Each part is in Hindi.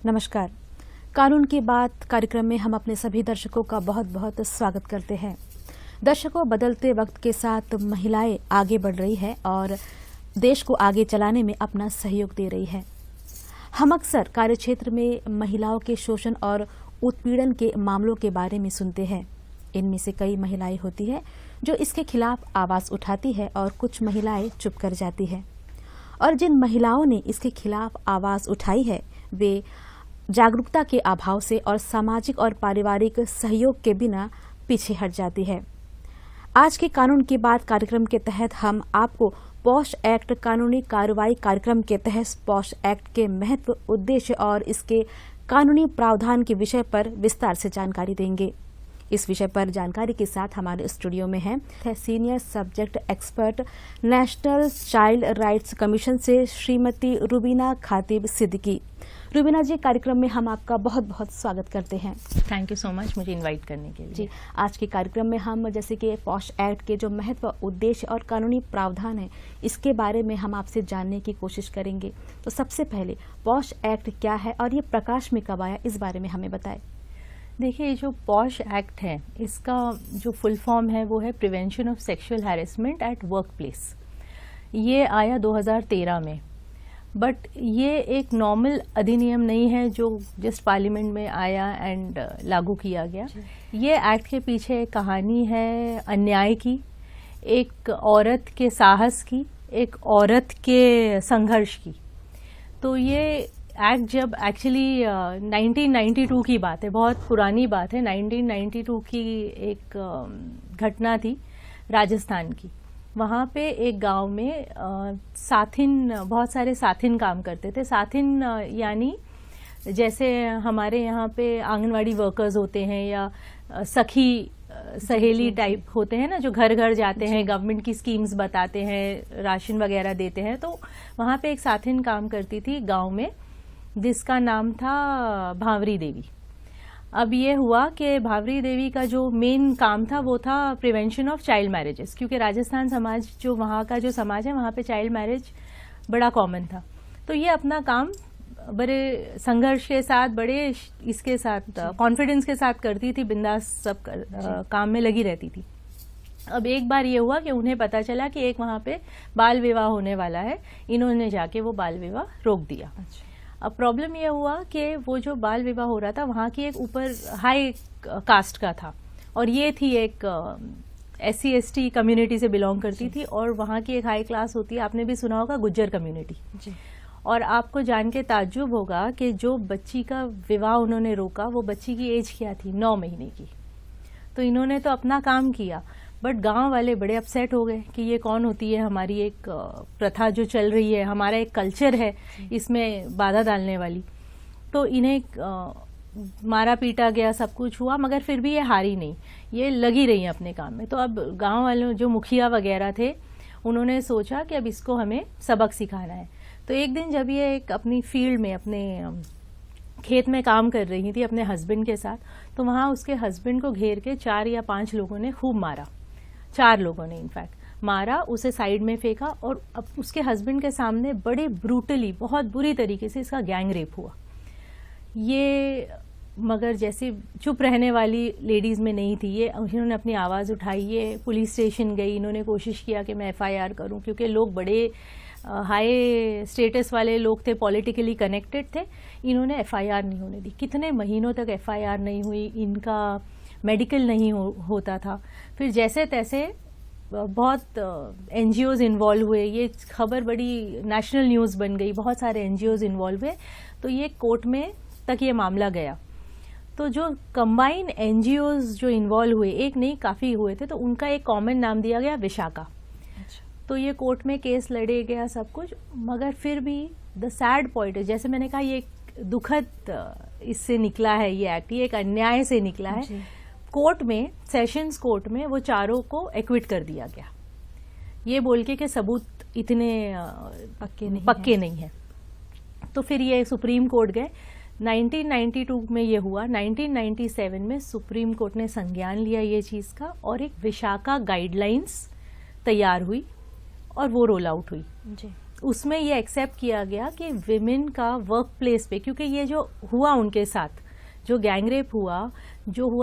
नमस्कार। कानून की बात कार्यक्रम में हम अपने सभी दर्शकों का बहुत बहुत स्वागत करते हैं। दर्शकों, बदलते वक्त के साथ महिलाएं आगे बढ़ रही है और देश को आगे चलाने में अपना सहयोग दे रही है। हम अक्सर कार्यक्षेत्र में महिलाओं के शोषण और उत्पीड़न के मामलों के बारे में सुनते हैं। इनमें से कई महिलाएं होती है जो इसके खिलाफ आवाज उठाती है और कुछ महिलाएं चुप कर जाती है। और जिन महिलाओं ने इसके खिलाफ आवाज उठाई है वे जागरूकता के अभाव से और सामाजिक और पारिवारिक सहयोग के बिना पीछे हट जाती है। आज के कानून की बात कार्यक्रम के तहत हम आपको पॉश एक्ट कानूनी कार्रवाई कार्यक्रम के तहत पॉश एक्ट के महत्व, उद्देश्य और इसके कानूनी प्रावधान के विषय पर विस्तार से जानकारी देंगे। इस विषय पर जानकारी के साथ हमारे स्टूडियो में है senior subject expert national child rights commission से श्रीमती रुबीना खातिब सिद्दीकी। रुबीना जी, कार्यक्रम में हम आपका बहुत बहुत स्वागत करते हैं। थैंक यू सो मच मुझे इनवाइट करने के लिए। जी, आज के कार्यक्रम में हम जैसे कि पॉश एक्ट के जो महत्व, उद्देश्य और कानूनी प्रावधान है इसके बारे में हम आपसे जानने की कोशिश करेंगे। तो सबसे पहले पॉश एक्ट क्या है और ये प्रकाश में कब आया, इस बारे में हमें बताएं। देखिए, जो पॉश एक्ट है इसका जो फुल फॉर्म है वो है prevention of sexual harassment at work place. ये आया 2013 में, बट ये एक नॉर्मल अधिनियम नहीं है जो जस्ट पार्लियामेंट में आया एंड लागू किया गया। ये एक्ट के पीछे एक कहानी है अन्याय की, एक औरत के साहस की, एक औरत के संघर्ष की। तो ये एक्ट जब एक्चुअली 1992 की बात है, बहुत पुरानी बात है। 1992 की एक घटना थी राजस्थान की। वहाँ पे एक गांव में साथिन, बहुत सारे साथिन काम करते थे। साथिन यानी जैसे हमारे यहाँ पे आंगनवाड़ी वर्कर्स होते हैं या सखी सहेली टाइप होते हैं ना, जो घर घर जाते हैं, गवर्नमेंट की स्कीम्स बताते हैं, राशन वगैरह देते हैं। तो वहाँ पे एक साथिन काम करती थी गांव में, जिसका नाम था भांवरी देवी। अब ये हुआ कि भांवरी देवी का जो मेन काम था वो था प्रिवेंशन ऑफ चाइल्ड मैरिजेस, क्योंकि राजस्थान समाज, जो वहाँ का जो समाज है, वहाँ पे चाइल्ड मैरिज बड़ा कॉमन था। तो ये अपना काम बड़े संघर्ष के साथ, बड़े इसके साथ कॉन्फिडेंस के साथ करती थी, बिंदास सब काम में लगी रहती थी। अब एक बार ये हुआ कि उन्हें पता चला कि एक वहाँ पे बाल विवाह होने वाला है। इन्होंने जाके वो बाल विवाह रोक दिया। अब प्रॉब्लम ये हुआ कि वो जो बाल विवाह हो रहा था वहाँ की एक ऊपर हाई कास्ट का था, और ये थी एक SC ST कम्युनिटी से बिलोंग करती थी, और वहाँ की एक हाई क्लास होती है, आपने भी सुना होगा, गुज्जर कम्युनिटी। और आपको जान के ताज्जुब होगा कि जो बच्ची का विवाह उन्होंने रोका, वो बच्ची की एज क्या थी, 9 महीने की। तो इन्होंने तो अपना काम किया, बट गांव वाले बड़े अपसेट हो गए कि ये कौन होती है, हमारी एक प्रथा जो चल रही है, हमारा एक कल्चर है, इसमें बाधा डालने वाली। तो इन्हें मारा पीटा गया, सब कुछ हुआ, मगर फिर भी ये हारी नहीं, ये लगी रही अपने काम में। तो अब गांव वालों, जो मुखिया वगैरह थे, उन्होंने सोचा कि अब इसको हमें सबक सिखाना है। तो एक दिन जब ये एक अपनी फील्ड में, अपने खेत में काम कर रही थी अपने हस्बैंड के साथ, तो वहाँ उसके हस्बैंड को घेर के 4 या 5 लोगों ने खूब मारा। 4 लोगों ने इनफैक्ट मारा, उसे साइड में फेंका, और अब उसके हस्बैंड के सामने बड़े ब्रूटली, बहुत बुरी तरीके से इसका गैंग रेप हुआ। ये मगर जैसे चुप रहने वाली लेडीज में नहीं थी, ये इन्होंने अपनी आवाज़ उठाई, ये पुलिस स्टेशन गई, इन्होंने कोशिश किया कि मैं FIR करूं, क्योंकि लोग बड़े हाई स्टेटस वाले लोग थे, पॉलिटिकली कनेक्टेड थे। इन्होंने FIR नहीं होने दी। कितने महीनों तक FIR नहीं हुई, इनका मेडिकल नहीं होता था। फिर जैसे तैसे बहुत NGOs इन्वॉल्व हुए, ये खबर बड़ी नेशनल न्यूज़ बन गई, बहुत सारे NGOs इन्वॉल्व हुए। तो ये कोर्ट में तक ये मामला गया। तो जो कंबाइन NGOs जो इन्वॉल्व हुए, एक नहीं काफ़ी हुए थे, तो उनका एक कॉमन नाम दिया गया विशाखा। तो ये कोर्ट में केस लड़े गया सब कुछ, मगर फिर भी द सैड पॉइंट है, जैसे मैंने कहा, ये दुखद इससे निकला है ये एक्ट, ये एक अन्याय से निकला है। कोर्ट में, सेशंस कोर्ट में, वो चारों को एक्विट कर दिया गया, ये बोल के कि सबूत इतने पक्के नहीं है। तो फिर ये सुप्रीम कोर्ट गए। 1992 में ये हुआ। 1997 में सुप्रीम कोर्ट ने संज्ञान लिया ये चीज़ का, और एक विशाखा गाइडलाइंस तैयार हुई और वो रोल आउट हुई। उसमें ये एक्सेप्ट किया गया कि विमेन का वर्क प्लेस पे, क्योंकि ये जो हुआ उनके साथ, जो गैंग रेप हुआ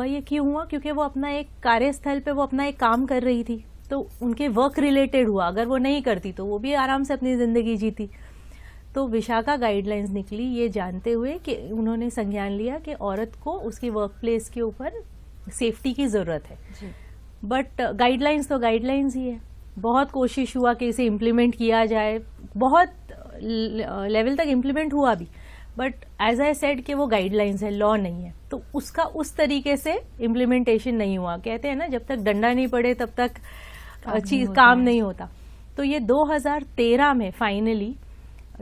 ये क्यों हुआ? क्योंकि वो अपना एक कार्यस्थल पे वो अपना एक काम कर रही थी, तो उनके वर्क रिलेटेड हुआ। अगर वो नहीं करती तो वो भी आराम से अपनी जिंदगी जीती। तो विशाखा गाइडलाइंस निकली ये जानते हुए कि उन्होंने संज्ञान लिया कि औरत को उसकी वर्क प्लेस के ऊपर सेफ्टी की जरूरत है। बट गाइडलाइंस तो गाइडलाइंस ही है। बहुत कोशिश हुआ कि इसे इम्प्लीमेंट किया जाए, बहुत लेवल तक इम्प्लीमेंट हुआ भी, बट एज आई सेड कि वो गाइडलाइंस है, लॉ नहीं है, तो उसका उस तरीके से इम्प्लीमेंटेशन नहीं हुआ। कहते हैं ना, जब तक डंडा नहीं पड़े तब तक काम नहीं होता। तो ये 2013 में फाइनली,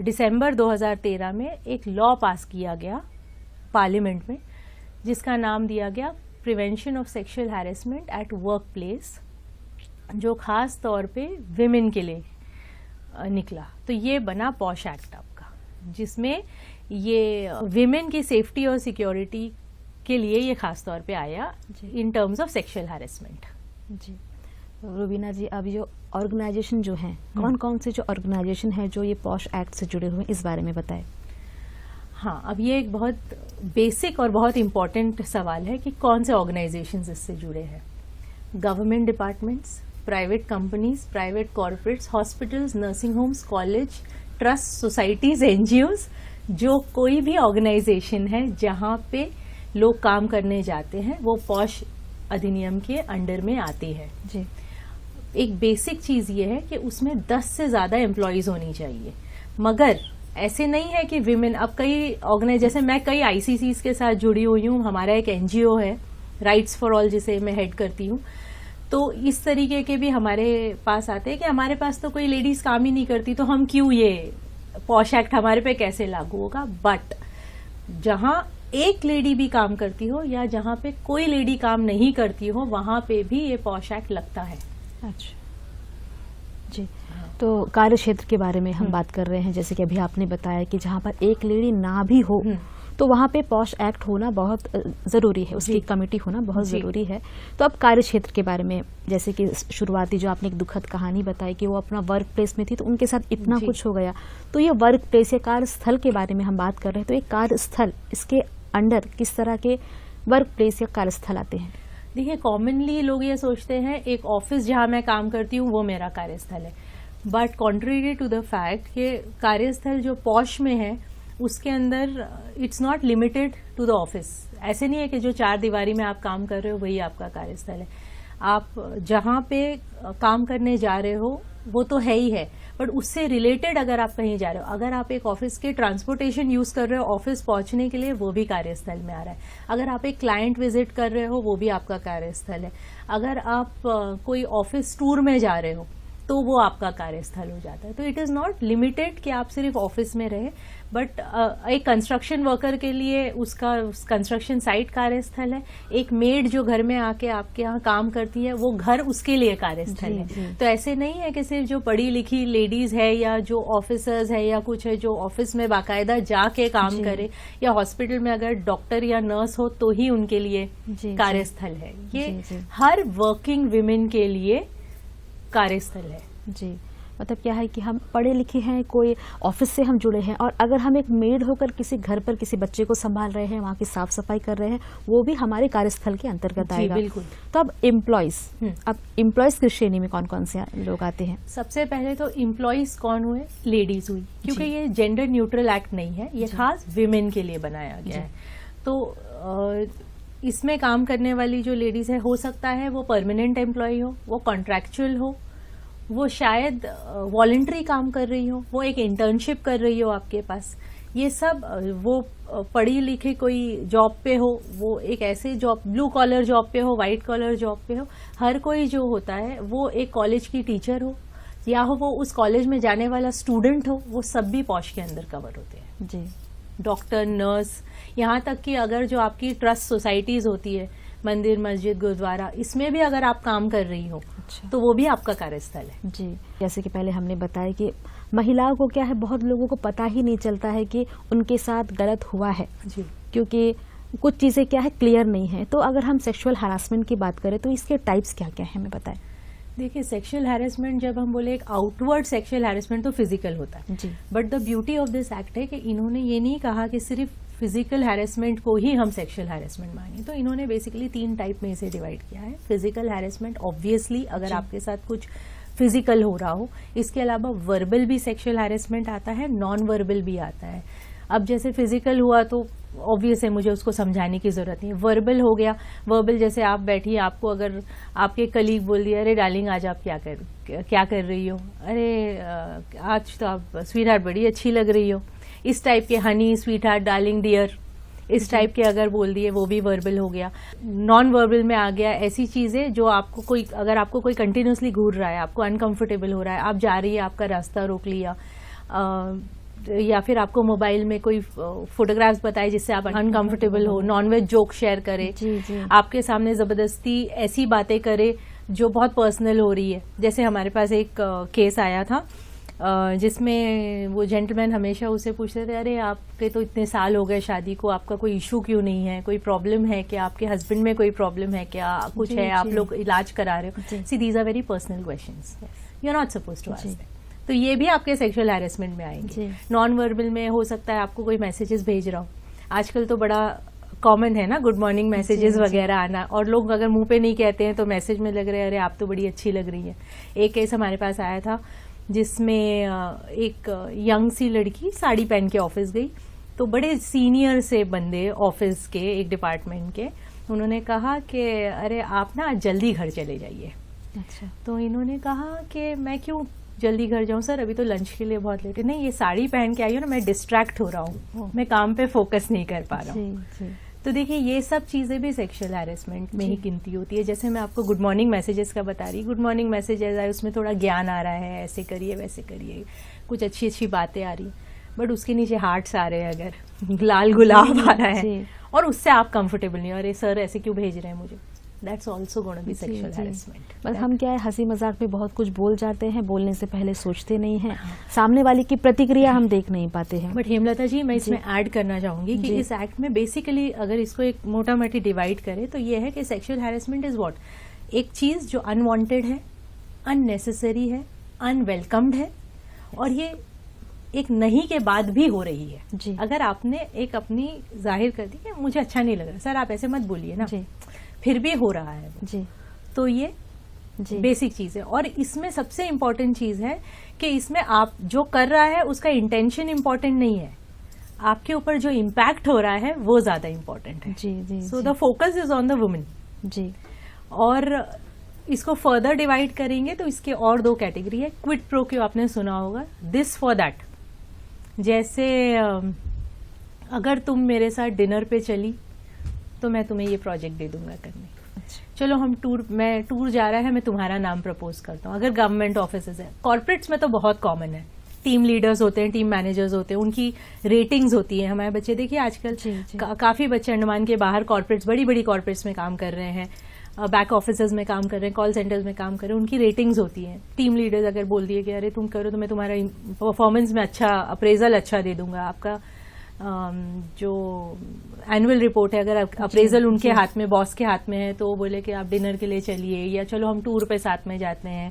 दिसंबर 2013 में एक लॉ पास किया गया पार्लियामेंट में, जिसका नाम दिया गया prevention of sexual harassment at work place, जो खास तौर पे विमेन के लिए निकला। तो ये बना पॉश एक्ट आपका, जिसमें ये विमेन की सेफ्टी और सिक्योरिटी के लिए ये खास तौर पे आया in terms of sexual harassment. जी रुबीना जी, अब जो ऑर्गेनाइजेशन जो हैं, कौन कौन से जो ऑर्गेनाइजेशन है जो ये पॉश एक्ट से जुड़े हुए हैं, इस बारे में बताएं। हाँ, अब ये एक बहुत बेसिक और बहुत इम्पॉर्टेंट सवाल है कि कौन से ऑर्गेनाइजेशंस इससे जुड़े हैं। Government departments, private companies, private corporates, hospitals, nursing homes, college, trust, societies, NGOs, जो कोई भी ऑर्गेनाइजेशन है जहाँ पे लोग काम करने जाते हैं, वो पॉश अधिनियम के अंडर में आते हैं। जी, एक बेसिक चीज ये है कि उसमें 10 से ज्यादा एम्प्लॉयज होनी चाहिए। मगर ऐसे नहीं है कि विमेन, अब कई ऑर्गेनाइज, जैसे मैं कई आईसीसीज के साथ जुड़ी हुई हूँ, हमारा एक एनजीओ है राइट्स फॉर ऑल, जिसे मैं हेड करती हूँ, तो इस तरीके के भी हमारे पास आते हैं कि हमारे पास तो कोई लेडीज काम ही नहीं करती, तो हम क्यों, ये पॉश एक्ट हमारे पे कैसे लागू होगा। बट जहां एक लेडी भी काम करती हो या जहां पे कोई लेडी काम नहीं करती हो, वहां पे भी ये पॉश एक्ट लगता है। अच्छा जी, तो कार्य क्षेत्र के बारे में हम बात कर रहे हैं, जैसे कि अभी आपने बताया कि जहां पर एक लेडी ना भी हो तो वहां पे पॉश एक्ट होना बहुत जरूरी है, उसकी कमेटी होना बहुत जरूरी है। तो अब कार्य क्षेत्र के बारे में, जैसे कि शुरुआती जो आपने एक दुखद कहानी बताई कि वो अपना वर्क प्लेस में थी, तो उनके साथ इतना कुछ हो गया, तो ये वर्क प्लेस या कार्यस्थल के बारे में हम बात कर रहे हैं, तो एक कार्यस्थल, इसके अंडर किस तरह के वर्क प्लेस या कार्यस्थल आते हैं? देखिए, कॉमनली लोग ये सोचते हैं एक ऑफिस जहां मैं काम करती हूँ वो मेरा कार्यस्थल है, but contrary to the fact कि कार्यस्थल जो पॉश में है उसके अंदर it's not limited to the office. ऐसे नहीं है कि जो 4 दीवारी में आप काम कर रहे हो वही आपका कार्यस्थल है। आप जहां पे काम करने जा रहे हो वो तो है ही है, बट उससे रिलेटेड अगर आप कहीं जा रहे हो, अगर आप एक ऑफिस के ट्रांसपोर्टेशन यूज कर रहे हो ऑफिस पहुंचने के लिए, वो भी कार्यस्थल में आ रहा है। अगर आप एक क्लाइंट विजिट कर रहे हो वो भी आपका कार्यस्थल है। अगर आप कोई ऑफिस टूर में जा रहे हो तो वो आपका कार्यस्थल हो जाता है। तो इट इज नॉट लिमिटेड कि आप सिर्फ ऑफिस में रहे, बट एक कंस्ट्रक्शन वर्कर के लिए उसका कंस्ट्रक्शन साइट कार्यस्थल है। एक मेड जो घर में आके आपके यहाँ काम करती है वो घर उसके लिए कार्यस्थल है। तो ऐसे नहीं है कि सिर्फ जो पढ़ी लिखी लेडीज है या जो ऑफिसर्स है या कुछ है जो ऑफिस में बाकायदा जाके काम करे, या हॉस्पिटल में अगर डॉक्टर या नर्स हो तो ही उनके लिए कार्यस्थल है। ये हर वर्किंग विमेन के लिए कार्यस्थल है। जी, मतलब क्या है कि हम पढ़े लिखे हैं, कोई ऑफिस से हम जुड़े हैं, और अगर हम एक मेड होकर किसी घर पर किसी बच्चे को संभाल रहे हैं, वहाँ की साफ सफाई कर रहे हैं, वो भी हमारे कार्यस्थल के अंतर्गत आएगा। बिल्कुल। तो अब एम्प्लॉयज की श्रेणी में कौन कौन से लोग आते हैं? सबसे पहले तो एम्प्लॉयज कौन हुए? लेडीज हुई, क्योंकि ये जेंडर न्यूट्रल एक्ट नहीं है, ये खास विमेन के लिए बनाया गया है। तो इसमें काम करने वाली जो लेडीज है, हो सकता है वो परमानेंट एम्प्लॉय हो, वो कॉन्ट्रैक्चुअल हो, वो शायद वॉलंटरी काम कर रही हो, वो एक इंटर्नशिप कर रही हो आपके पास, ये सब, वो पढ़ी लिखी कोई जॉब पे हो, वो एक ऐसे जॉब, ब्लू कॉलर जॉब पे हो, व्हाइट कॉलर जॉब पे हो, हर कोई जो होता है वो एक कॉलेज की टीचर हो या हो वो उस कॉलेज में जाने वाला स्टूडेंट हो, वो सब भी पॉश के अंदर कवर होते हैं। जी, डॉक्टर, नर्स, यहाँ तक कि अगर जो आपकी ट्रस्ट सोसाइटीज होती है, मंदिर, मस्जिद, गुरुद्वारा, इसमें भी अगर आप काम कर रही हो तो वो भी आपका कार्यस्थल है। जी, जैसे कि पहले हमने बताया कि महिलाओं को क्या है, बहुत लोगों को पता ही नहीं चलता है कि उनके साथ गलत हुआ है। जी, क्योंकि कुछ चीजें क्या है क्लियर नहीं है। तो अगर हम सेक्सुअल हरासमेंट की बात करें तो इसके टाइप्स क्या क्या है, हमें बताएं। देखिए, सेक्सुअल हैरेसमेंट जब हम बोले एक आउटवर्ड सेक्सुअल हैरेसमेंट तो फिजिकल होता है जी। But the beauty of this act है कि इन्होंने ये नहीं कहा कि सिर्फ फिजिकल हैरेसमेंट को ही हम सेक्सुअल हैरेसमेंट माने, तो इन्होंने बेसिकली 3 टाइप में इसे डिवाइड किया है। फिजिकल हैरेसमेंट ऑब्वियसली अगर आपके साथ कुछ फिजिकल हो रहा हो, इसके अलावा वर्बल भी सेक्सुअल हैरेसमेंट आता है, नॉन वर्बल भी आता है। अब जैसे फिजिकल हुआ तो ऑब्वियस है, मुझे उसको समझाने की जरूरत नहीं। वर्बल हो गया, वर्बल जैसे आप बैठी, आपको अगर आपके कलीग बोल दिया, अरे डार्लिंग आज आप क्या कर रही हो, अरे आज तो आप स्वीटहार्ट बड़ी अच्छी लग रही हो, इस टाइप के, हनी, स्वीटहार्ट, डार्लिंग, डियर, इस टाइप के अगर बोल दिए वो भी वर्बल हो गया। नॉन वर्बल में आ गया ऐसी चीजें जो आपको कोई, अगर आपको कोई कंटिन्यूसली घूर रहा है, आपको अनकंफर्टेबल हो रहा है, आप जा रही है, आपका रास्ता रोक लिया, या फिर आपको मोबाइल में कोई फोटोग्राफ्स बताए जिससे आप अनकंफर्टेबल हो, नॉनवेज जोक शेयर करे, आपके सामने जबरदस्ती ऐसी बातें करे जो बहुत पर्सनल हो रही है। जैसे हमारे पास एक केस आया था जिसमें वो जेंटलमैन हमेशा उसे पूछते थे, अरे आपके तो इतने साल हो गए शादी को, आपका कोई इशू क्यों नहीं है, कोई प्रॉब्लम है क्या, आपके हस्बैंड में कोई प्रॉब्लम है क्या, कुछ है, आप लोग इलाज करा रहे हो। See these are very personal questions, you are not supposed to ask them. तो ये भी आपके सेक्सुअल हैरेसमेंट में आएंगे। नॉन वर्बल में हो सकता है आपको कोई मैसेजेस भेज रहा हो, आजकल तो बड़ा कॉमन है ना गुड मॉर्निंग मैसेजेस वगैरह आना, और लोग अगर मुंह पे नहीं कहते हैं तो मैसेज में लग रहे हैं, अरे आप तो बड़ी अच्छी लग रही है। एक केस हमारे पास आया था जिसमें एक यंग सी लड़की साड़ी पहन के ऑफिस गई, तो बड़े सीनियर से बंदे ऑफिस के, एक डिपार्टमेंट के, उन्होंने कहा कि अरे आप ना जल्दी घर चले जाइए। अच्छा। तो इन्होंने कहा कि मैं क्यों जल्दी घर जाऊं सर, अभी तो लंच के लिए बहुत लेट है। नहीं, ये साड़ी पहन के आई हो ना, मैं डिस्ट्रैक्ट हो रहा हूँ, मैं काम पे फोकस नहीं कर पा रहा हूँ। तो देखिए, ये सब चीजें भी सेक्सुअल हैरेसमेंट में ही गिनती होती है। जैसे मैं आपको गुड मॉर्निंग मैसेजेस का बता रही, गुड मॉर्निंग मैसेजेस आए, उसमें थोड़ा ज्ञान आ रहा है, ऐसे करिए वैसे करिए, कुछ अच्छी अच्छी बातें आ रही, बट उसके नीचे हार्ट्स आ रहे हैं, अगर लाल गुलाब आ रहा है और उससे आप कंफर्टेबल नहीं हो, अरे सर ऐसे क्यों भेज रहे हैं मुझे, that's also gonna be sexual harassment. बस हम क्या है, हंसी मजाक में बहुत कुछ बोल जाते हैं, बोलने से पहले सोचते नहीं हैं, सामने वाले की प्रतिक्रिया हम देख नहीं पाते हैं। बट हेमलता जी, मैं इसमें ऐड करना चाहूंगी कि इस एक्ट में बेसिकली अगर इसको एक मोटा मोटी डिवाइड करें तो ये है कि सेक्सुअल हैरेसमेंट इज व्हाट, एक चीज जो अनवांटेड है, अननेसेसरी है, अनवेलकम्ड है, और ये एक नहीं के बाद भी हो रही है जी। अगर आपने एक अपनी जाहिर कर दी कि मुझे अच्छा नहीं लग रहा, सर आप ऐसे मत बोलिए ना जी, फिर भी हो रहा है जी, तो ये बेसिक चीज है। और इसमें सबसे इम्पोर्टेंट चीज है कि इसमें आप जो कर रहा है उसका इंटेंशन इम्पोर्टेंट नहीं है, आपके ऊपर जो इम्पैक्ट हो रहा है वो ज्यादा इम्पोर्टेंट है। जी जी। So the focus is on the women जी। और इसको फर्दर डिवाइड करेंगे तो इसके और 2 कैटेगरी है। क्विड प्रो क्यो आपने सुना होगा, दिस फॉर दैट। जैसे अगर तुम मेरे साथ डिनर पे चली तो मैं तुम्हें ये प्रोजेक्ट दे दूंगा करने। चलो हम टूर जा रहा है, मैं तुम्हारा नाम प्रपोज करता हूँ। अगर गवर्नमेंट ऑफिसेज है, कॉर्पोरेट्स में तो बहुत कॉमन है, टीम लीडर्स होते हैं, टीम मैनेजर्स होते हैं, उनकी रेटिंग्स होती है। हमारे बच्चे देखिए आजकल काफी बच्चे अंडमान के बाहर कॉर्पोरेट्स, बड़ी बड़ी कॉर्पोरेट्स में काम कर रहे हैं, बैक ऑफिसेज में काम कर रहे हैं, कॉल सेंटर्स में काम कर रहे हैं, उनकी रेटिंग्स होती हैं। टीम लीडर्स अगर बोल दिए कि अरे तुम करो तो मैं तुम्हारा परफॉर्मेंस में अच्छा अप्रेजल अच्छा दे दूंगा, आपका जो एनुअल रिपोर्ट है, अगर अप्रेजल उनके हाथ में, बॉस के हाथ में है, तो वो बोले कि आप डिनर के लिए चलिए, या चलो हम टूर पे साथ में जाते हैं।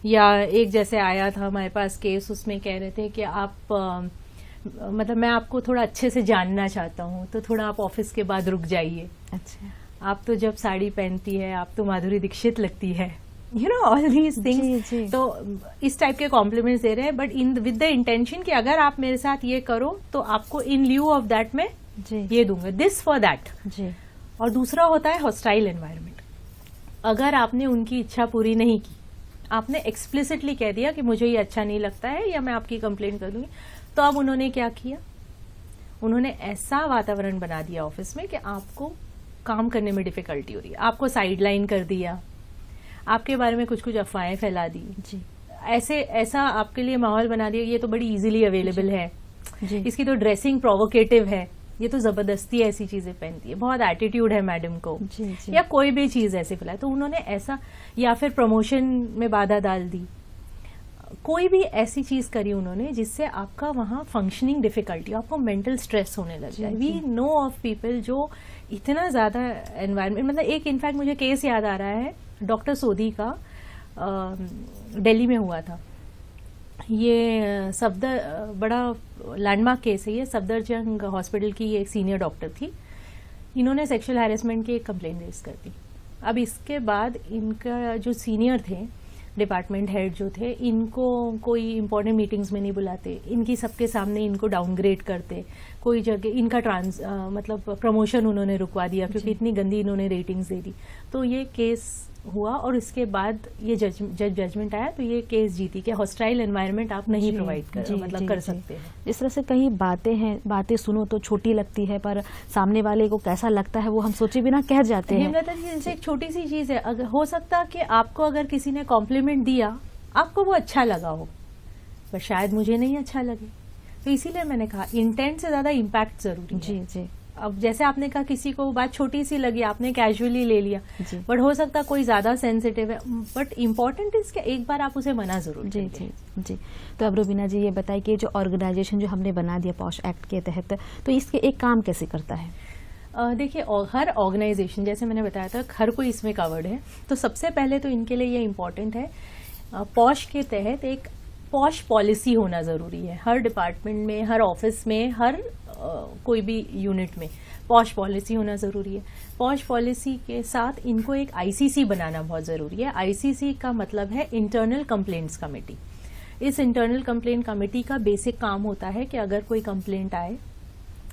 या एक जैसे आया था हमारे पास केस, उसमें कह रहे थे कि आप मतलब मैं आपको थोड़ा अच्छे से जानना चाहता हूँ, तो थोड़ा आप ऑफिस के बाद रुक जाइए। अच्छा, आप तो जब साड़ी पहनती है आप तो माधुरी दीक्षित लगती है, you know all these things. तो इस टाइप के कॉम्प्लीमेंट्स दे रहे हैं, but in with the intention कि अगर आप मेरे साथ ये करो तो आपको इन ल्यू ऑफ दैट में ये दूंगा, दिस फॉर दैट जी। और दूसरा होता है हॉस्टाइल एनवायरनमेंट। अगर आपने उनकी इच्छा पूरी नहीं की, आपने एक्सप्लिसिटली कह दिया कि मुझे ये अच्छा नहीं लगता है या मैं आपकी कंप्लेंट कर दूंगी, तो अब उन्होंने क्या किया, उन्होंने ऐसा वातावरण बना दिया ऑफिस में कि आपको काम करने में डिफिकल्टी हो रही है, आपको साइडलाइन कर दिया, आपके बारे में कुछ कुछ अफवाहें फैला दी जी, ऐसा आपके लिए माहौल बना दिया, ये तो बड़ी इजीली अवेलेबल है जी, इसकी तो ड्रेसिंग प्रोवोकेटिव है, ये तो जबरदस्ती ऐसी चीजें पहनती है, बहुत एटीट्यूड है मैडम को जी, जी। या कोई भी चीज ऐसे फैलाए, तो उन्होंने ऐसा, या फिर प्रमोशन में बाधा डाल दी, कोई भी ऐसी चीज करी उन्होंने जिससे आपका वहां फंक्शनिंग डिफिकल्टी, आपको मेंटल स्ट्रेस होने लग जाए। वी नो ऑफ पीपल जो इतना ज्यादा एनवायरमेंट, मतलब एक इनफैक्ट मुझे केस याद आ रहा है डॉक्टर सोधी का, दिल्ली में हुआ था। ये बड़ा लैंडमार्क केस है। ये सफदरजंग हॉस्पिटल की एक सीनियर डॉक्टर थी, इन्होंने सेक्सुअल हैरेसमेंट की एक कंप्लेंट रेज कर दी। अब इसके बाद इनका जो सीनियर थे, डिपार्टमेंट हेड जो थे, इनको कोई इंपॉर्टेंट मीटिंग्स में नहीं बुलाते, इनकी सबके सामने इनको डाउनग्रेड करते, कोई जगह इनका मतलब प्रमोशन उन्होंने रुकवा दिया क्योंकि इतनी गंदी इन्होंने रेटिंग्स दे दी। तो ये केस हुआ और इसके बाद ये जजमेंट आया, तो ये केस जीती कि हॉस्टाइल एनवायरनमेंट आप नहीं प्रोवाइड कर सकते हैं। इस तरह से कई बातें सुनो तो छोटी लगती है, पर सामने वाले को कैसा लगता है वो हम सोचे बिना कह जाते हैं। जैसे एक छोटी सी चीज है, अगर हो सकता कि आपको अगर किसी ने कॉम्प्लीमेंट दिया, आपको वो अच्छा लगा हो, पर शायद मुझे नहीं अच्छा लगे। तो इसीलिए मैंने कहा इंटेंट से ज्यादा इम्पैक्ट जरूरी है। जी जी। अब जैसे आपने कहा किसी को बात छोटी सी लगी, आपने कैजुअली ले लिया, बट हो सकता कोई ज्यादा सेंसिटिव है, बट इम्पोर्टेंट इज कि एक बार आप उसे मना जरूर जी जी जी। तो अब रुबीना जी ये बताइए कि जो ऑर्गेनाइजेशन जो हमने बना दिया पॉश एक्ट के तहत, तो इसके एक काम कैसे करता है? देखिए, हर ऑर्गेनाइजेशन, जैसे मैंने बताया था, हर कोई इसमें कवर्ड है। तो सबसे पहले तो इनके लिए ये इम्पोर्टेंट है, पॉश के तहत एक पॉश पॉलिसी होना जरूरी है। हर डिपार्टमेंट में, हर ऑफिस में, हर कोई भी यूनिट में पॉश पॉलिसी होना जरूरी है। पॉश पॉलिसी के साथ इनको एक आईसीसी बनाना बहुत जरूरी है। आईसीसी का मतलब है इंटरनल कंप्लेंट्स कमेटी। इस इंटरनल कंप्लेंट कमेटी का बेसिक काम होता है कि अगर कोई कंप्लेंट आए,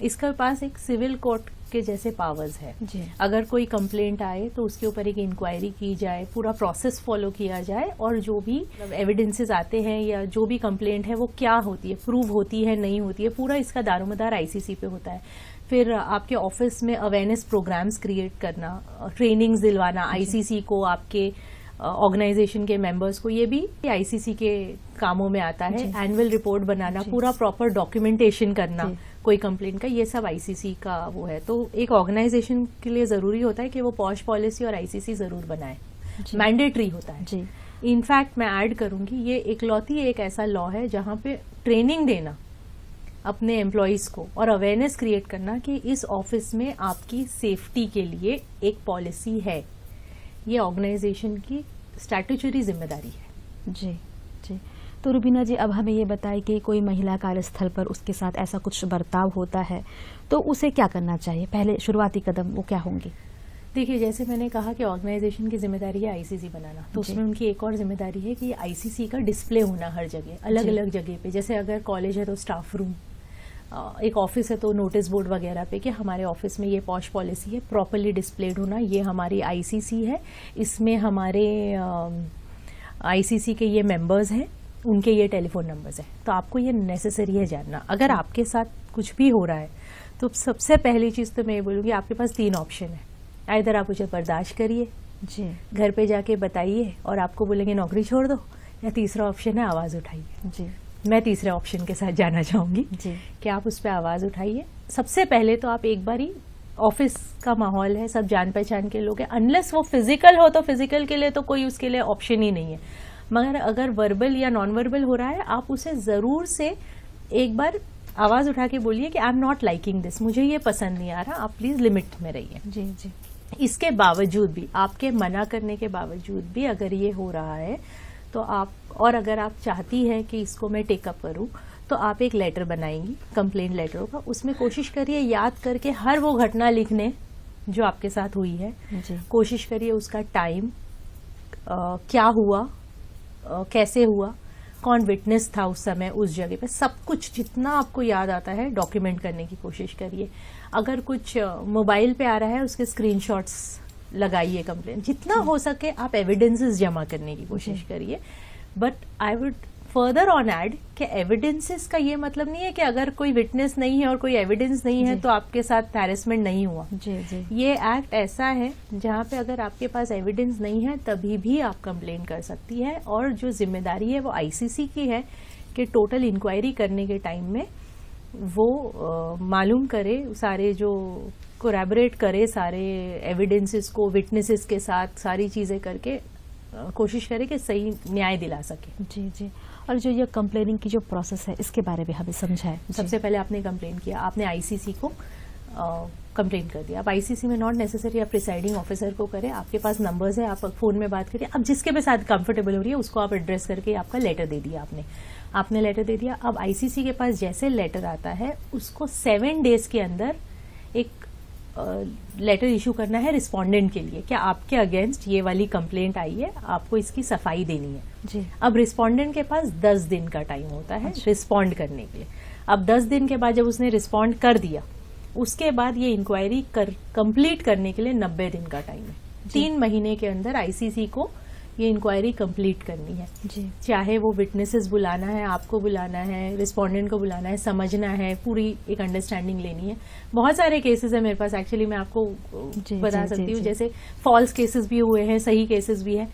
इसके पास एक सिविल कोर्ट के जैसे पावर्स है। अगर कोई कंप्लेंट आए तो उसके ऊपर एक इंक्वायरी की जाए, पूरा प्रोसेस फॉलो किया जाए, और जो भी एविडेंसेस आते हैं या जो भी कंप्लेंट है वो क्या होती है, प्रूव होती है नहीं होती है, पूरा इसका दारोमदार आईसीसी पे होता है। फिर आपके ऑफिस में अवेयरनेस प्रोग्राम्स क्रिएट करना, ट्रेनिंग्स दिलवाना आईसीसी को, आपके ऑर्गेनाइजेशन के मेंबर्स को, ये भी आईसीसी के कामों में आता है। एनुअल रिपोर्ट बनाना, पूरा प्रॉपर डॉक्यूमेंटेशन करना कोई कंप्लेंट का, ये सब आईसीसी का वो है। तो एक ऑर्गेनाइजेशन के लिए जरूरी होता है कि वो पॉश पॉलिसी और आईसीसी जरूर बनाए, मैंडेटरी होता है जी। इनफैक्ट मैं ऐड करूंगी, ये इकलौती एक ऐसा लॉ है जहां पे ट्रेनिंग देना अपने एम्प्लॉयज को और अवेयरनेस क्रिएट करना कि इस ऑफिस में आपकी सेफ्टी के लिए एक पॉलिसी है, ये ऑर्गेनाइजेशन की स्टैट्यूटरी जिम्मेदारी है। जी जी। तो रुबीना जी, अब हमें ये बताएं कि कोई महिला कार्यस्थल पर उसके साथ ऐसा कुछ बर्ताव होता है तो उसे क्या करना चाहिए, पहले शुरुआती कदम वो क्या होंगे? देखिए, जैसे मैंने कहा कि ऑर्गेनाइजेशन की जिम्मेदारी है आईसीसी बनाना, तो उसमें उनकी एक और जिम्मेदारी है कि आईसीसी का डिस्प्ले होना हर जगह, अलग अलग जगह पे। जैसे अगर कॉलेज है तो स्टाफ रूम, एक ऑफिस है तो नोटिस बोर्ड वगैरह पे कि हमारे ऑफिस में ये पॉश पॉलिसी है, प्रॉपरली डिस्प्लेड होना, ये हमारी आईसीसी है, इसमें हमारे आईसीसी के ये मेंबर्स हैं, उनके ये टेलीफोन नंबर्स हैं। तो आपको ये नेसेसरी है जानना। अगर आपके साथ कुछ भी हो रहा है तो सबसे पहली चीज़ तो मैं ये बोलूँगी, आपके पास 3 ऑप्शन है। इधर आप उसे बर्दाश्त करिए जी, घर पे जाके बताइए और आपको बोलेंगे नौकरी छोड़ दो, या तीसरा ऑप्शन है आवाज़ उठाइए जी। मैं तीसरे ऑप्शन के साथ जाना चाहूँगी जी, कि आप उस पर आवाज़ उठाइए। सबसे पहले तो आप एक बारी, ऑफिस का माहौल है, सब जान पहचान के लोग हैं, अनलेस वो फिजिकल हो तो फिजिकल के लिए तो कोई उसके लिए ऑप्शन ही नहीं है, मगर अगर वर्बल या नॉन वर्बल हो रहा है, आप उसे ज़रूर से एक बार आवाज़ उठा के बोलिए कि I am not liking this, मुझे ये पसंद नहीं आ रहा, आप प्लीज़ लिमिट में रहिए जी जी। इसके बावजूद भी, आपके मना करने के बावजूद भी अगर ये हो रहा है तो आप, और अगर आप चाहती हैं कि इसको मैं टेकअप करूं, तो आप एक लेटर बनाएंगी, कंप्लेंट लेटर होगा, उसमें कोशिश करिए याद करके हर वो घटना लिखने जो आपके साथ हुई है जी। कोशिश करिए उसका टाइम, क्या हुआ, कैसे हुआ, कौन विटनेस था उस समय उस जगह पे, सब कुछ जितना आपको याद आता है डॉक्यूमेंट करने की कोशिश करिए। अगर कुछ मोबाइल पे आ रहा है उसके स्क्रीनशॉट्स लगाइए, कंप्लेंट जितना हो सके आप एविडेंसेस जमा करने की कोशिश करिए। But I would further on add कि एविडेंसेस का ये मतलब नहीं है कि अगर कोई विटनेस नहीं है और कोई एविडेंस नहीं है तो आपके साथ हैरेसमेंट नहीं हुआ जी जी। ये एक्ट ऐसा है जहाँ पे अगर आपके पास एविडेंस नहीं है तभी भी आप कंप्लेंट कर सकती है, और जो जिम्मेदारी है वो आईसीसी की है कि टोटल इंक्वायरी करने के टाइम में वो मालूम करे, सारे जो कोलैबोरेट करे सारे एविडेंसेस को विटनेसेस के साथ, सारी चीज़ें करके कोशिश करे कि सही न्याय दिला सके जी जी। और जो ये कंप्लेनिंग की जो प्रोसेस है इसके बारे में हमें समझाएं। सबसे पहले आपने कंप्लेन किया, आपने आईसीसी को कंप्लेंट कर दिया। अब आईसीसी में नॉट नेसेसरी आप प्रिसाइडिंग ऑफिसर को करें, आपके पास नंबर्स है, आप फोन में बात करिए। अब जिसके भी साथ कंफर्टेबल हो रही है उसको आप एड्रेस करके आपका लेटर दे दिया आपने लेटर दे दिया। अब आईसीसी के पास जैसे लेटर आता है उसको 7 डेज के अंदर एक लेटर इशू करना है रिस्पोंडेंट के लिए, क्या आपके अगेंस्ट ये वाली कंप्लेंट आई है, आपको इसकी सफाई देनी है जी। अब रिस्पोंडेंट के पास 10 दिन का टाइम होता है रिस्पोंड करने के लिए। अब 10 दिन के बाद जब उसने रिस्पोंड कर दिया, उसके बाद ये इंक्वायरी कंप्लीट करने के लिए 90 दिन का टाइम है। 3 महीने के अंदर आईसीसी को ये इंक्वायरी कंप्लीट करनी है जी। चाहे वो विटनेसेस बुलाना है, आपको बुलाना है, रिस्पोंडेंट को बुलाना है, समझना है, पूरी एक अंडरस्टैंडिंग लेनी है। बहुत सारे केसेस है मेरे पास, एक्चुअली मैं आपको बता सकती हूँ। जैसे फॉल्स केसेस भी हुए हैं, सही केसेस भी हैं।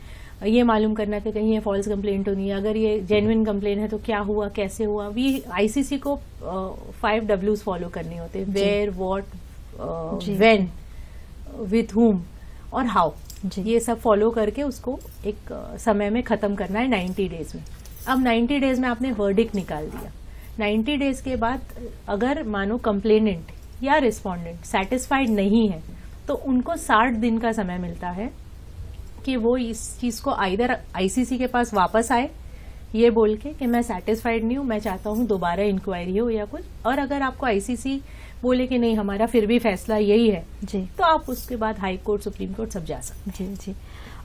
ये मालूम करना कि कहीं ये फॉल्स कंप्लेंट तो नहीं है, अगर ये जेन्युइन कंप्लेंट है तो क्या हुआ, कैसे हुआ। वी आईसीसी को 5 Ws फॉलो करने होते हैं, where, what, when, with whom और हाउ। ये सब फॉलो करके उसको एक समय में खत्म करना है 90 डेज में। अब 90 डेज में आपने वर्डिक्ट निकाल दिया। 90 डेज के बाद अगर मानो कंप्लेनेंट या रिस्पोंडेंट सेटिस्फाइड नहीं है तो उनको 60 दिन का समय मिलता है कि वो इस चीज को आइदर आईसीसी के पास वापस आए ये बोल के कि मैं सेटिस्फाइड नहीं हूं, मैं चाहता हूं दोबारा इंक्वायरी हो या कुछ। और अगर आपको आईसीसी बोले कि नहीं हमारा फिर भी फैसला यही है जी, तो आप उसके बाद हाई कोर्ट, सुप्रीम कोर्ट सब जा सकते जी जी।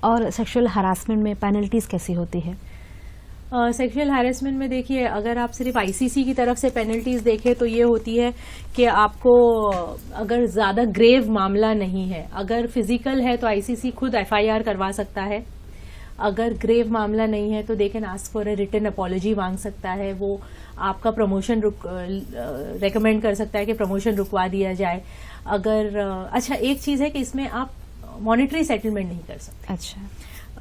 और सेक्सुअल हरासमेंट में पेनल्टीज कैसी होती है? सेक्सुअल हैरेसमेंट में देखिए, अगर आप सिर्फ आईसीसी की तरफ से पेनल्टीज देखें तो ये होती है कि आपको अगर ज्यादा ग्रेव मामला नहीं है, अगर फिजिकल है तो आईसीसी खुद एफआईआर करवा सकता है। अगर ग्रेव मामला नहीं है तो they can ask for a written apology मांग सकता है, वो आपका प्रमोशन रेकमेंड कर सकता है कि प्रमोशन रुकवा दिया जाए। अगर अच्छा एक चीज है कि इसमें आप मॉनेटरी सेटलमेंट नहीं कर सकते। अच्छा,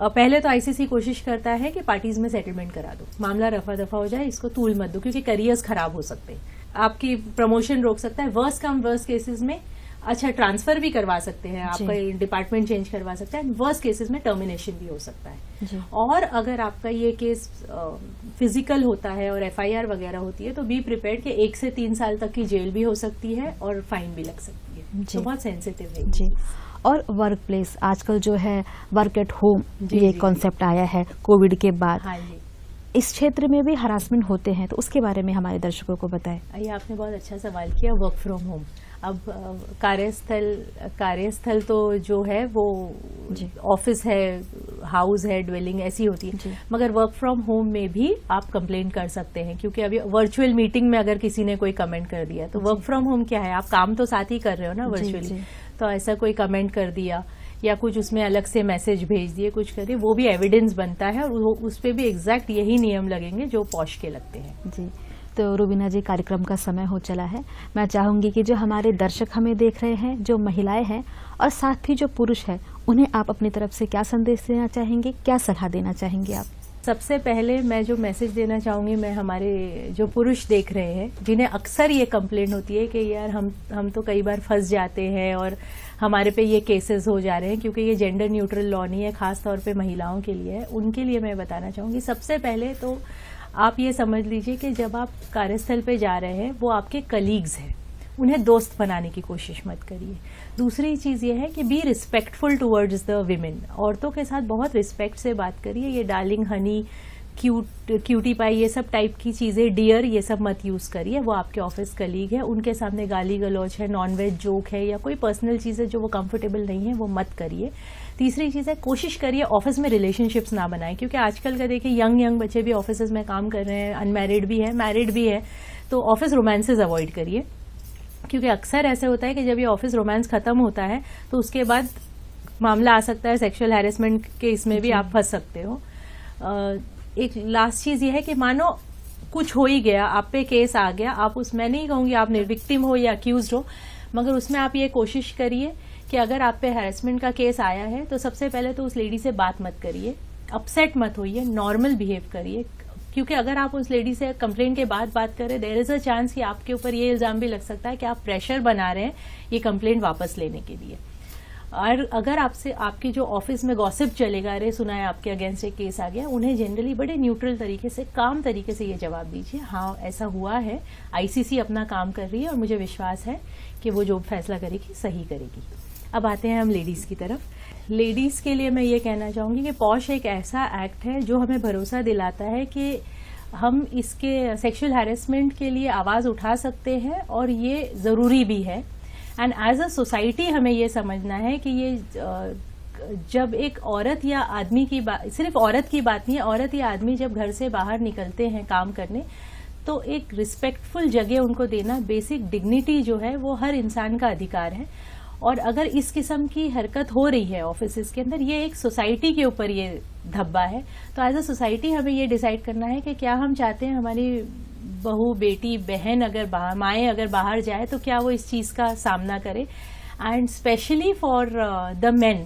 पहले तो आईसीसी कोशिश करता है कि पार्टीज में सेटलमेंट करा दो, मामला रफा दफा हो जाए, इसको तूल मत दो, क्योंकि करियर्स खराब हो सकते हैं, आपकी प्रमोशन रोक सकता है। वर्स्ट कम वर्स्ट केसेस में अच्छा ट्रांसफर भी करवा सकते हैं, आपका डिपार्टमेंट चेंज करवा सकता है। वर्स्ट केसेस में टर्मिनेशन भी हो सकता है जी। और अगर आपका ये केस फिजिकल होता है और एफआईआर वगैरह होती है तो बी प्रिपेयर्ड कि 1 से 3 साल तक की जेल भी हो सकती है और फाइन भी लग सकती है। तो बहुत सेंसिटिव है जी। और वर्क प्लेस, आजकल जो है वर्क एट होम जी, ये जी, कॉन्सेप्ट आया है कोविड के बाद। हाँ जी, इस क्षेत्र में भी हरासमेंट होते हैं, तो उसके बारे में हमारे दर्शकों को बताएं। ये आपने बहुत अच्छा सवाल किया। वर्क फ्रॉम होम, अब कार्यस्थल तो जो है वो ऑफिस है, हाउस है, ड्वेलिंग ऐसी होती है, मगर वर्क फ्रॉम होम में भी आप कंप्लेंट कर सकते हैं। क्योंकि अभी वर्चुअल मीटिंग में अगर किसी ने कोई कमेंट कर दिया तो वर्क फ्रॉम होम क्या है, आप काम तो साथ ही कर रहे हो ना वर्चुअली, तो ऐसा कोई कमेंट कर दिया या कुछ उसमें अलग से मैसेज भेज दिए, कुछ करे, वो भी एविडेंस बनता है और उस पर भी एग्जैक्ट यही नियम लगेंगे जो पॉश के लगते हैं जी। तो रुबीना जी, कार्यक्रम का समय हो चला है। मैं चाहूंगी कि जो हमारे दर्शक हमें देख रहे हैं, जो महिलाएं हैं और साथ ही जो पुरुष है, उन्हें आप अपनी तरफ से क्या संदेश देना चाहेंगे, क्या सलाह देना चाहेंगे आप? सबसे पहले मैं जो मैसेज देना चाहूंगी, मैं हमारे जो पुरुष देख रहे हैं जिन्हें अक्सर ये कंप्लेंट होती है कि यार हम तो कई बार फंस जाते हैं और हमारे पे ये केसेस हो जा रहे हैं, क्योंकि ये जेंडर न्यूट्रल लॉ नहीं है, खास तौर पे महिलाओं के लिए है। उनके लिए मैं बताना चाहूंगी, सबसे पहले तो आप ये समझ लीजिए कि जब आप कार्यस्थल पे जा रहे हैं वो आपके कलीग्स हैं, उन्हें दोस्त बनाने की कोशिश मत करिए। दूसरी चीज ये है कि be respectful towards the women, औरतों के साथ बहुत रिस्पेक्ट से बात करिए। ये डार्लिंग, हनी, क्यूटी पाई, ये सब टाइप की चीजें, डियर, ये सब मत यूज करिए। वो आपके ऑफिस कलीग है, उनके सामने गाली गलौज है, नॉनवेज जोक है या कोई पर्सनल चीज है जो वो कंफर्टेबल नहीं है, वो मत करिए। तीसरी चीज है, कोशिश करिए ऑफिस में रिलेशनशिप्स ना बनाएं, क्योंकि आजकल का देखिए यंग बच्चे भी ऑफिस में काम कर रहे हैं, अनमैरिड भी है, मैरिड भी है, तो ऑफिस रोमांसेस अवॉइड करिए। क्योंकि अक्सर ऐसे होता है कि जब ये ऑफिस रोमांस खत्म होता है तो उसके बाद मामला आ सकता है सेक्सुअल हैरेसमेंट के, इसमें भी आप फंस सकते हो। एक लास्ट चीज ये है कि मानो कुछ हो ही गया, आप पे केस आ गया, आप उस, मैं नहीं कहूंगी आप विक्टिम हो या अक्यूज्ड हो, मगर उसमें आप ये कोशिश करिए कि अगर आप पे हैरेसमेंट का केस आया है तो सबसे पहले तो उस लेडी से बात मत करिए, अपसेट मत होइए, नॉर्मल बिहेव करिए। क्योंकि अगर आप उस लेडी से कंप्लेंट के बाद बात करें, देयर इज अ चांस कि आपके ऊपर ये इल्जाम भी लग सकता है कि आप प्रेशर बना रहे हैं ये कंप्लेंट वापस लेने के लिए। और अगर आपसे आपके जो ऑफिस में गॉसिप चलेगा, अरे सुना है आपके अगेंस्ट एक केस आ गया, उन्हें जनरली बड़े न्यूट्रल तरीके से, काम तरीके से ये जवाब दीजिए, हाँ ऐसा हुआ है, आईसीसी अपना काम कर रही है और मुझे विश्वास है कि वो जो फैसला करेगी सही करेगी। अब आते हैं हम लेडीज़ की तरफ। लेडीज़ के लिए मैं ये कहना चाहूँगी कि पॉश एक ऐसा एक्ट है जो हमें भरोसा दिलाता है कि हम इसके सेक्सुअल हैरेसमेंट के लिए आवाज़ उठा सकते हैं और ये ज़रूरी भी है। एंड एज अ सोसाइटी हमें ये समझना है कि ये जब एक औरत या आदमी की बात, सिर्फ औरत की बात नहीं है, औरत या आदमी जब घर से बाहर निकलते हैं काम करने, तो एक रिस्पेक्टफुल जगह उनको देना, बेसिक डिग्निटी जो है वो हर इंसान का अधिकार है। और अगर इस किस्म की हरकत हो रही है ऑफिस के अंदर, ये एक सोसाइटी के ऊपर ये धब्बा है। तो एज अ सोसाइटी हमें ये डिसाइड करना है कि क्या हम चाहते हैं हमारी बहू, बेटी, बहन अगर बाहर, माएँ अगर बाहर जाए तो क्या वो इस चीज़ का सामना करे। And specially for the main,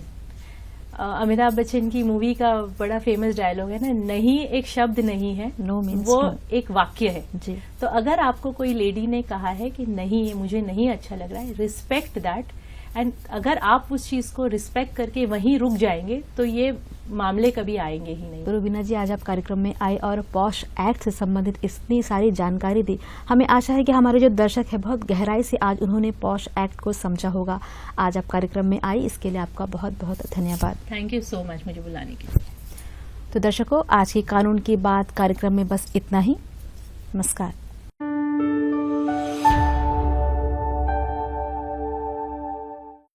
Amitabh Bachchan की मूवी का बड़ा फेमस डायलॉग है ना, नहीं एक शब्द नहीं है, नो मीन्स वो नो। एक वाक्य है जी। तो अगर आपको कोई लेडी ने कहा है कि नहीं ये मुझे नहीं अच्छा लग रहा है, रिस्पेक्ट दैट। एंड अगर आप उस चीज को रिस्पेक्ट करके वहीं रुक जाएंगे तो ये मामले कभी आएंगे ही नहीं। तो रुबीना जी, आज आप कार्यक्रम में आए और पॉश एक्ट से संबंधित इतनी सारी जानकारी दी। हमें आशा है कि हमारे जो दर्शक हैं बहुत गहराई से आज उन्होंने पॉश एक्ट को समझा होगा। आज आप कार्यक्रम में आई, इसके लिए आपका बहुत बहुत धन्यवाद। थैंक यू सो मच मुझे बुलाने के लिए। तो दर्शकों, आज की कानून की बात कार्यक्रम में बस इतना ही। नमस्कार।